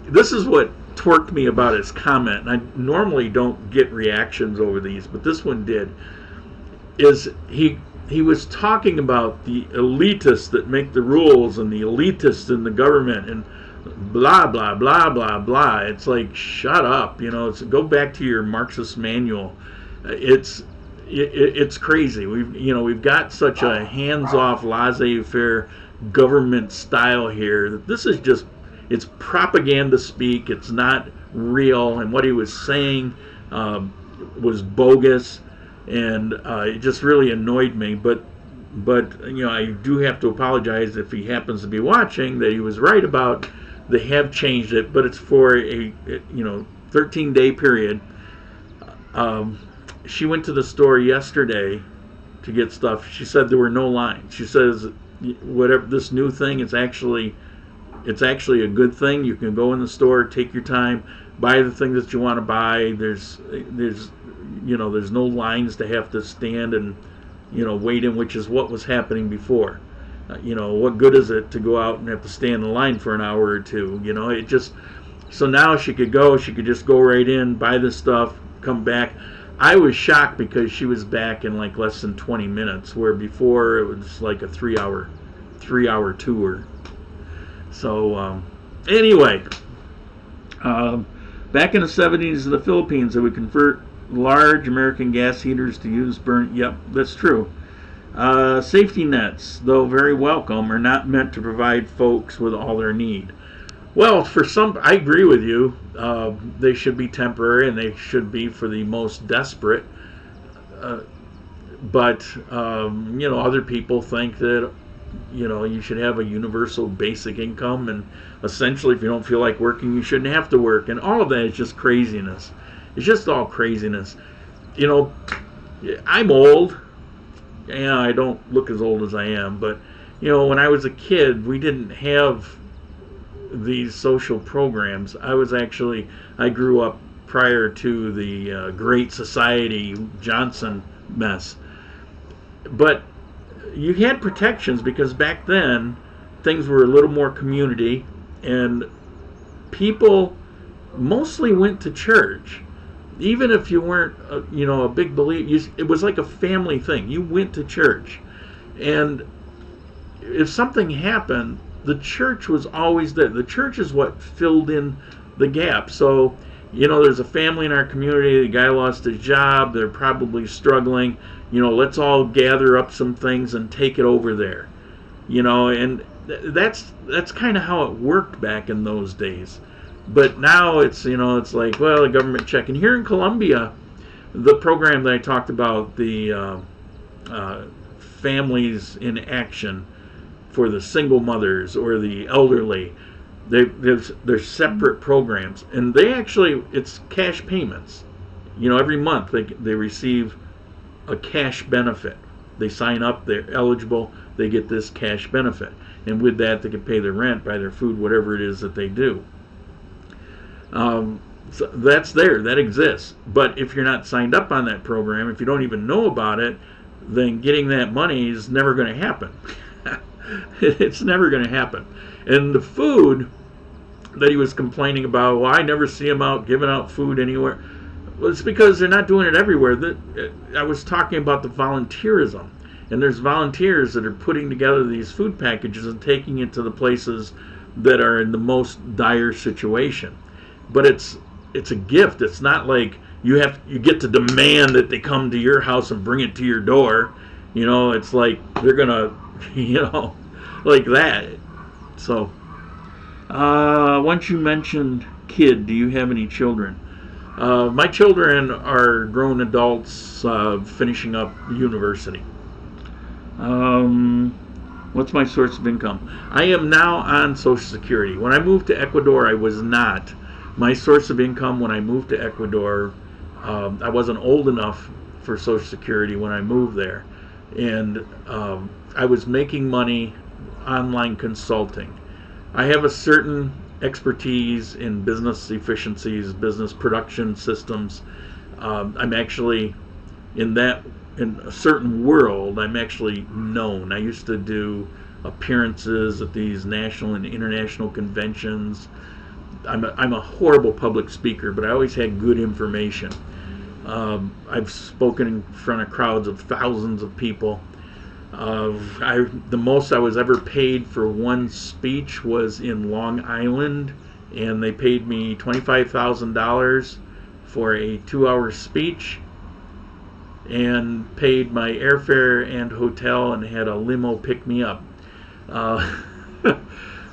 this is what twerked me about his comment, and I normally don't get reactions over these, but this one did, is he was talking about the elitists that make the rules and the elitists in the government and blah, blah, blah, blah, blah. It's like, shut up, go back to your Marxist manual. It's crazy. We've got such a hands-off, laissez-faire government style here that this is just, it's propaganda speak. It's not real, and what he was saying was bogus, and it just really annoyed me. But I do have to apologize if he happens to be watching, that he was right about they have changed it, but it's for a 13-day period. She went to the store yesterday to get stuff. She said there were no lines. She says whatever this new thing, it's actually a good thing. You can go in the store, take your time, buy the thing that you want to buy. There's no lines to have to stand and wait in, which is what was happening before. What good is it to go out and have to stand in line for an hour or two? It just, so now she could just go right in, buy the stuff, come back. I was shocked because she was back in like less than 20 minutes, where before it was like a 3-hour tour. So anyway, back in the 70s in the Philippines, they would convert large American gas heaters to use burn. Yep, that's true. Safety nets, though very welcome, are not meant to provide folks with all their need. Well, for some, I agree with you. They should be temporary, and they should be for the most desperate. But other people think that you should have a universal basic income, and essentially, if you don't feel like working, you shouldn't have to work. And all of that is just craziness. It's just all craziness. I'm old. Yeah, I don't look as old as I am, but when I was a kid, we didn't have these social programs. I grew up prior to the Great Society Johnson mess. But you had protections because back then things were a little more community, and people mostly went to church. Even if you weren't a big believer, it was like a family thing. You went to church, and if something happened, the church was always there. The church is what filled in the gap. So there's a family in our community, the guy lost his job, they're probably struggling, let's all gather up some things and take it over there. And that's kind of how it worked back in those days. But now it's like, well, the government check. And here in Colombia, the program that I talked about, the Families in Action for the single mothers or the elderly, they're separate programs, and it's cash payments. Every month they receive a cash benefit. They sign up, they're eligible, they get this cash benefit, and with that they can pay their rent, buy their food, whatever it is that they do. So that's there, that exists. But if you're not signed up on that program, if you don't even know about it, then getting that money is never going to happen. It's never going to happen. And the food that he was complaining about, well, I never see him out giving out food anywhere. Well, it's because they're not doing it everywhere. I was talking about the volunteerism. And there's volunteers that are putting together these food packages and taking it to the places that are in the most dire situation. But it's a gift. It's not like you get to demand that they come to your house and bring it to your door. It's like they're gonna like that. So once you mentioned kid, do you have any children? My children are grown adults finishing up university. What's my source of income? I am now on Social Security. When I moved to Ecuador, I was not. My source of income when I moved to Ecuador, I wasn't old enough for Social Security when I moved there. And I was making money online consulting. I have a certain expertise in business efficiencies, business production systems. I'm actually in a certain world. I'm actually known. I used to do appearances at these national and international conventions. I'm a horrible public speaker, but I always had good information. I've spoken in front of crowds of thousands of people. The most I was ever paid for one speech was in Long Island, and they paid me $25,000 for a 2-hour speech, and paid my airfare and hotel, and had a limo pick me up.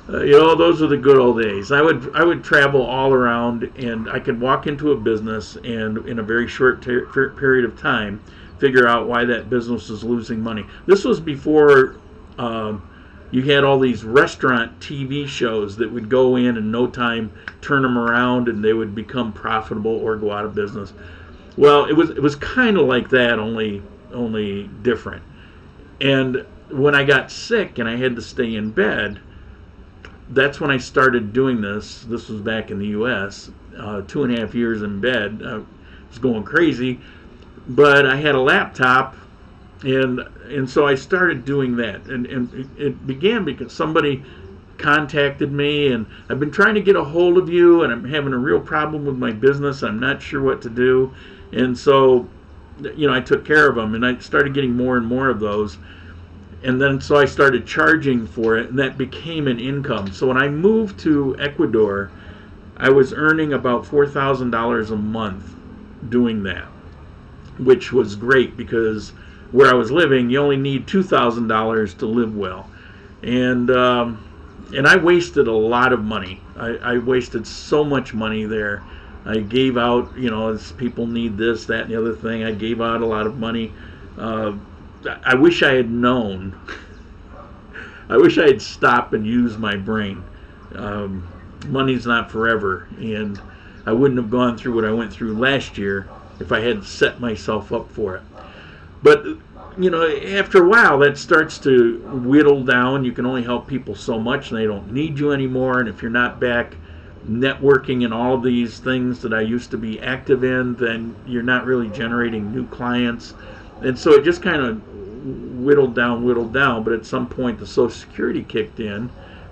Those are the good old days. I would travel all around, and I could walk into a business and in a very short period of time figure out why that business was losing money. This was before you had all these restaurant TV shows that would go in no time, turn them around, and they would become profitable or go out of business. Well, it was kind of like that, only different. And when I got sick and I had to stay in bed, that's when I started doing this. This was back in the U.S. 2.5 years in bed. I was going crazy, but I had a laptop, and so I started doing that. And it began because somebody contacted me, and I've been trying to get a hold of you, and I'm having a real problem with my business. I'm not sure what to do. And so, I took care of them, and I started getting more and more of those. And then so I started charging for it, and that became an income. So when I moved to Ecuador, I was earning about $4,000 a month doing that, which was great because where I was living, you only need $2,000 to live well. And I wasted a lot of money. I wasted so much money there. I gave out, as people need this, that, and the other thing. I gave out a lot of money. I wish I had known. I wish I had stopped and used my brain. Money's not forever, and I wouldn't have gone through what I went through last year if I hadn't set myself up for it. But, after a while, that starts to whittle down. You can only help people so much, and they don't need you anymore. And if you're not back networking and all of these things that I used to be active in, then you're not really generating new clients. And so it just kind of whittled down, but at some point the Social Security kicked in,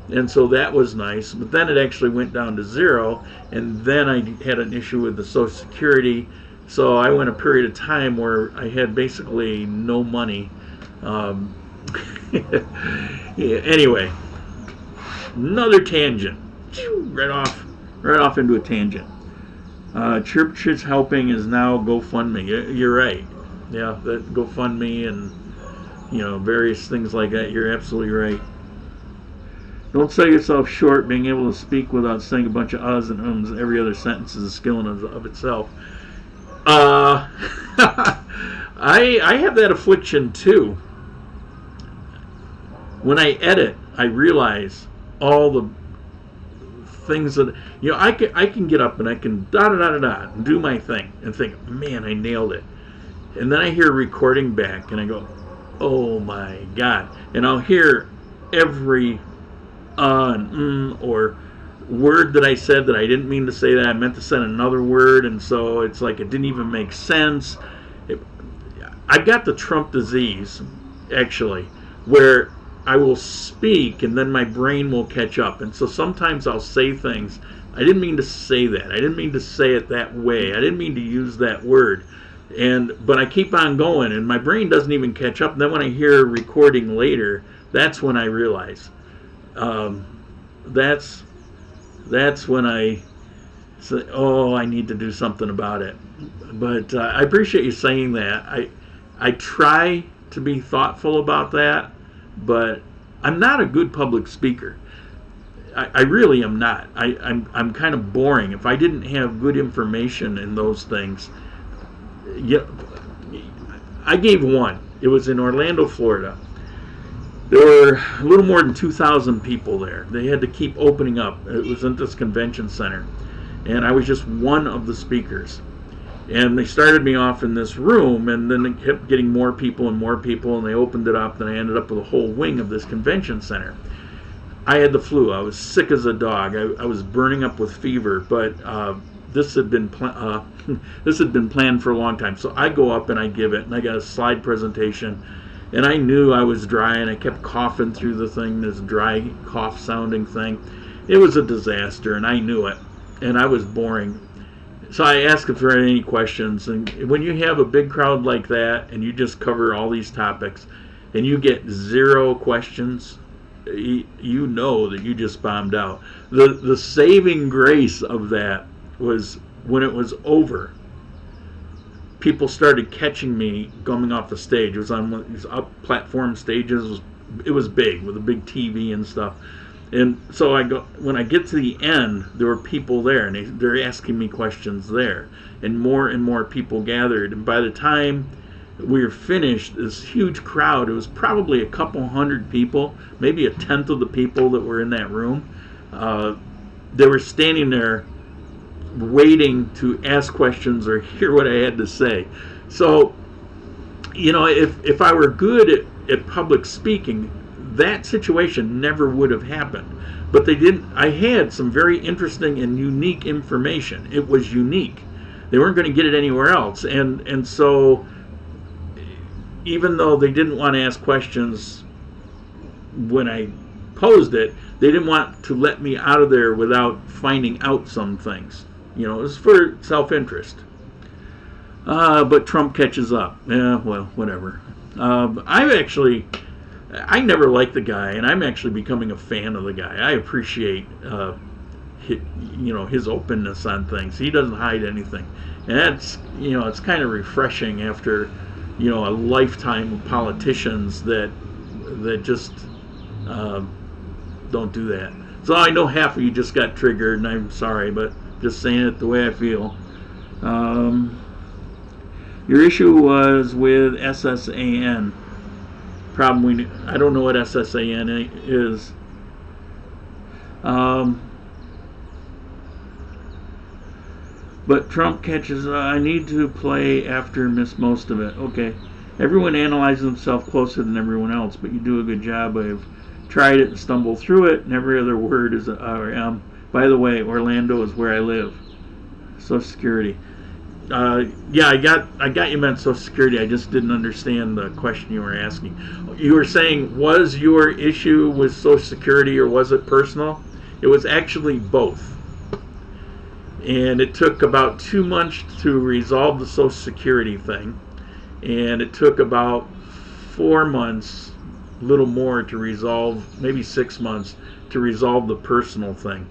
and so that was nice. But then it actually went down to zero, and then I had an issue with the Social Security, so I went a period of time where I had basically no money. Anyway, another tangent. Right off into a tangent. Churches Helping is now GoFundMe. You're right. Yeah, that GoFundMe and various things like that. You're absolutely right. Don't sell yourself short. Being able to speak without saying a bunch of uhs and ums every other sentence is a skill in of itself. I have that affliction too. When I edit, I realize all the things that I can get up and I can and do my thing and think, man, I nailed it. And then I hear recording back and I go, oh my God. And I'll hear every and or word that I said that I didn't mean to say that. I meant to say another word, and so it's like it didn't even make sense. I've got the Trump disease, actually, where I will speak and then my brain will catch up. And so sometimes I'll say things. I didn't mean to say that. I didn't mean to say it that way. I didn't mean to use that word. But I keep on going, and my brain doesn't even catch up. And then when I hear a recording later, that's when I realize. That's when I say, oh, I need to do something about it. But I appreciate you saying that. I try to be thoughtful about that, but I'm not a good public speaker. I really am not. I'm kind of boring. If I didn't have good information in those things, I gave one. It was in Orlando, Florida. There were a little more than 2,000 people there. They had to keep opening up. It was in this convention center, and I was just one of the speakers. And they started me off in this room, and then they kept getting more people, and they opened it up, and I ended up with a whole wing of this convention center. I had the flu. I was sick as a dog. I was burning up with fever, but this had been this had been planned for a long time. So I go up and I give it, and I got a slide presentation, and I knew I was dry, and I kept coughing through the thing, this dry cough sounding thing. It was a disaster, and I knew it, and I was boring. So I asked if there were any questions, and when you have a big crowd like that, and you just cover all these topics, and you get 0 questions, you know that you just bombed out. The saving grace of that was when it was over, people started catching me coming off the stage. It was on one of these up platform stages. It was big with a big TV and stuff. And so when I get to the end, there were people there, and they're asking me questions there, and more people gathered. And by the time we were finished, this huge crowd, it was probably a couple hundred people, maybe a tenth of the people that were in that room. They were standing there waiting to ask questions or hear what I had to say. So, if I were good at public speaking, that situation never would have happened. But they didn't. I had some very interesting and unique information. It was unique. They weren't going to get it anywhere else. And so, even though they didn't want to ask questions when I posed it, they didn't want to let me out of there without finding out some things. It was for self-interest. But Trump catches up. Yeah, well, whatever. I never liked the guy, and I'm actually becoming a fan of the guy. I appreciate his openness on things. He doesn't hide anything. And that's, it's kind of refreshing after, a lifetime of politicians that just don't do that. So I know half of you just got triggered, and I'm sorry, but just saying it the way I feel. Your issue was with SSAN. Problem I don't know what SSAN is. But Trump catches, I need to play after miss most of it. Okay. Everyone analyzes himself closer than everyone else, but you do a good job. I've tried it and stumbled through it, and every other word is by the way, Orlando is where I live. Social Security. Yeah, I got you meant Social Security. I just didn't understand the question you were asking. You were saying, was your issue with Social Security or was it personal? It was actually both. And it took about 2 months to resolve the Social Security thing. And it took about 4 months, a little more, to resolve, maybe 6 months, to resolve the personal thing.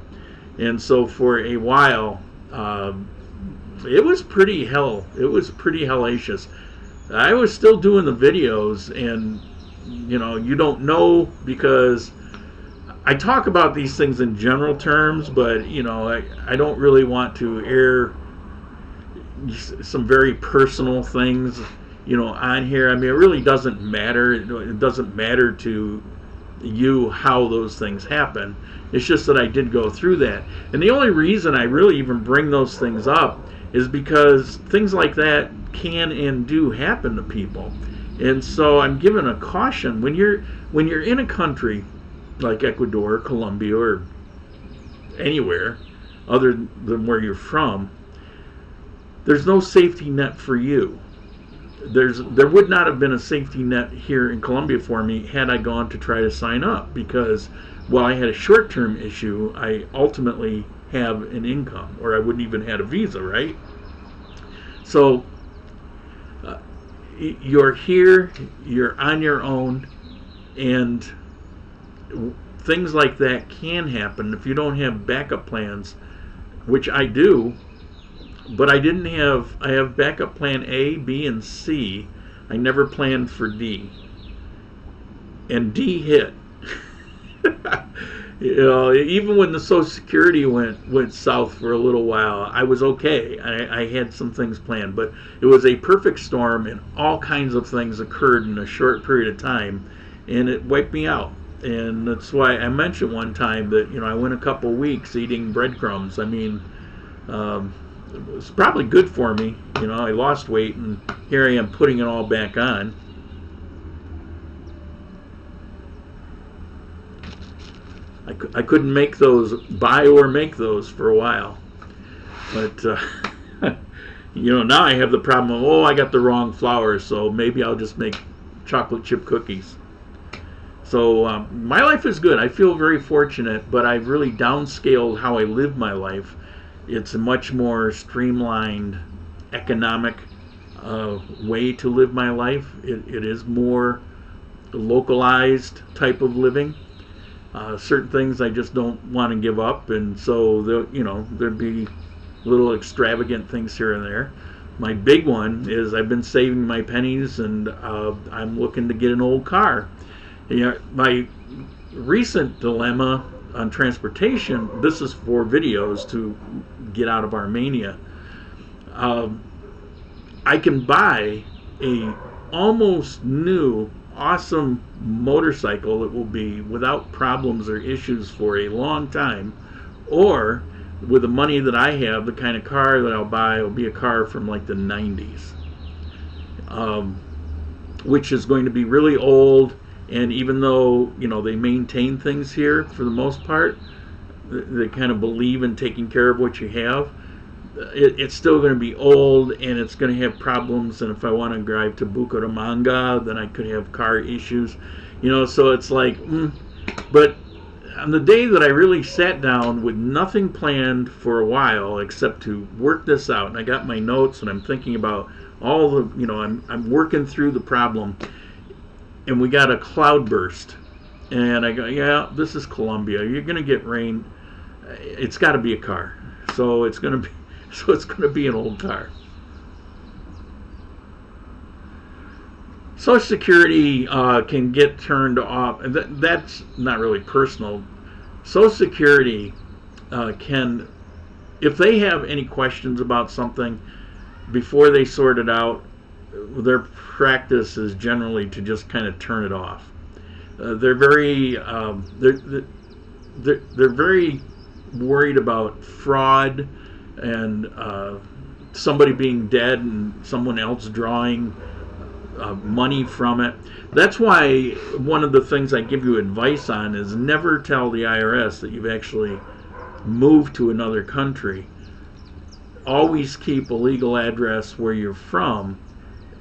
And so for a while, it was pretty hellacious. I was still doing the videos, and you don't know, because I talk about these things in general terms, but I don't really want to air some very personal things on here. I mean, it really doesn't matter. It doesn't matter to you how those things happen. It's just that I did go through that. And the only reason I really even bring those things up is because things like that can and do happen to people. And so I'm giving a caution. When you're in a country like Ecuador or Colombia or anywhere other than where you're from, there's no safety net for you. There would not have been a safety net here in Colombia for me had I gone to try to sign up, because while I had a short-term issue, I ultimately have an income, or I wouldn't even had a visa, right? So you're here, you're on your own, and things like that can happen if you don't have backup plans, which I do. But I have backup plan A, B, and C. I never planned for D. And D hit. Even when the Social Security went south for a little while, I was okay. I had some things planned, but it was a perfect storm, and all kinds of things occurred in a short period of time, and it wiped me out. And that's why I mentioned one time that I went a couple weeks eating breadcrumbs. I mean, it was probably good for me. I lost weight, and here I am putting it all back on. I couldn't buy or make those for a while. But, now I have the problem of, I got the wrong flour, so maybe I'll just make chocolate chip cookies. So my life is good. I feel very fortunate, but I've really downscaled how I live my life. It's a much more streamlined, economic way to live my life. It is more localized type of living. Certain things I just don't want to give up, and so there'd be little extravagant things here and there. My big one is I've been saving my pennies, and I'm looking to get an old car. My recent dilemma on transportation, this is for videos to get out of Armenia. I can buy a almost new, awesome motorcycle that will be without problems or issues for a long time, or with the money that I have, the kind of car that I'll buy will be a car from like the 90s, which is going to be really old. And even though they maintain things here for the most part, they kind of believe in taking care of what you have, it's still going to be old, and it's going to have problems. And if I want to drive to Bucaramanga, then I could have car issues, so it's like, but on the day that I really sat down with nothing planned for a while except to work this out, and I got my notes and I'm thinking about all the, I'm working through the problem, and we got a cloudburst, and I go, yeah, this is Colombia. You're going to get rain. It's got to be a car. So it's going to be an old car. Social Security can get turned off. That's not really personal. Social Security can, if they have any questions about something before they sort it out, their practice is generally to just kind of turn it off. They're very they're very worried about fraud and somebody being dead and someone else drawing money from it. That's why one of the things I give you advice on is never tell the IRS that you've actually moved to another country. Always keep a legal address where you're from,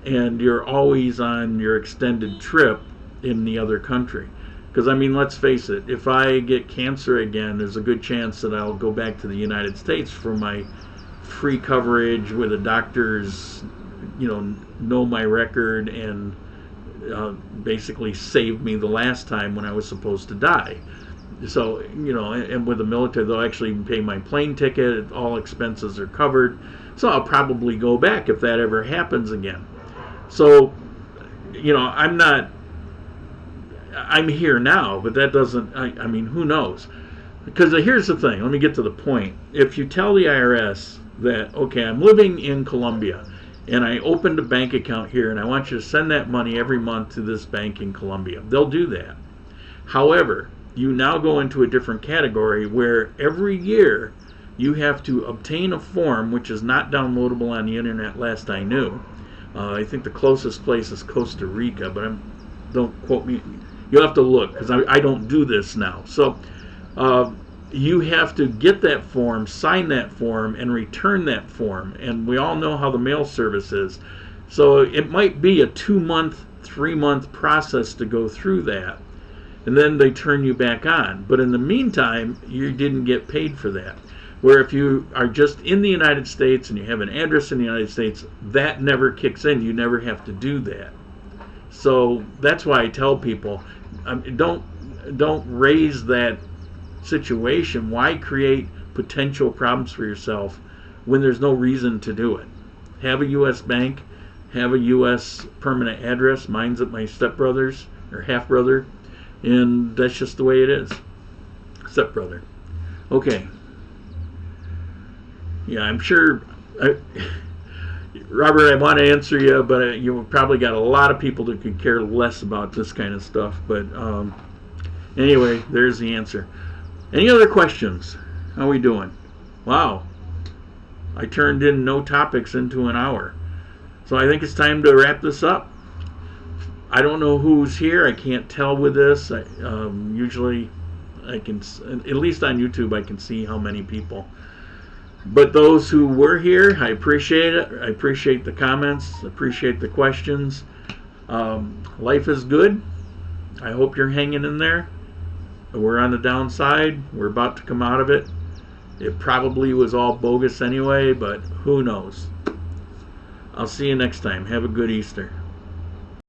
and you're always on your extended trip in the other country. Because, let's face it, if I get cancer again, there's a good chance that I'll go back to the United States for my free coverage where the doctors, know my record and basically saved me the last time when I was supposed to die. So, and with the military, they'll actually pay my plane ticket, all expenses are covered. So I'll probably go back if that ever happens again. So, I'm here now, but that doesn't, who knows? Because here's the thing, let me get to the point. If you tell the IRS that, okay, I'm living in Colombia, and I opened a bank account here, and I want you to send that money every month to this bank in Colombia, they'll do that. However, you now go into a different category where every year you have to obtain a form, which is not downloadable on the internet last I knew. I think the closest place is Costa Rica, but don't quote me. You'll have to look, because I don't do this now. So you have to get that form, sign that form, and return that form. And we all know how the mail service is. So it might be a 2-month, 3-month process to go through that. And then they turn you back on. But in the meantime, you didn't get paid for that. Where if you are just in the United States and you have an address in the United States, that never kicks in. You never have to do that. So that's why I tell people, don't raise that situation. Why create potential problems for yourself when there's no reason to do it? Have a U.S. bank, have a U.S. permanent address. Mine's at my stepbrother's or half-brother, and that's just the way it is. Stepbrother. Okay. Yeah, I'm sure, Robert, I want to answer you, but you've probably got a lot of people that could care less about this kind of stuff. But anyway, there's the answer. Any other questions? How are we doing? Wow. I turned in no topics into an hour. So I think it's time to wrap this up. I don't know who's here. I can't tell with this. Usually at least on YouTube, I can see how many people. But those who were here, I appreciate it. I appreciate the comments. Appreciate the questions. Life is good. I hope you're hanging in there. We're on the downside. We're about to come out of it. It probably was all bogus anyway, but who knows? I'll see you next time. Have a good Easter.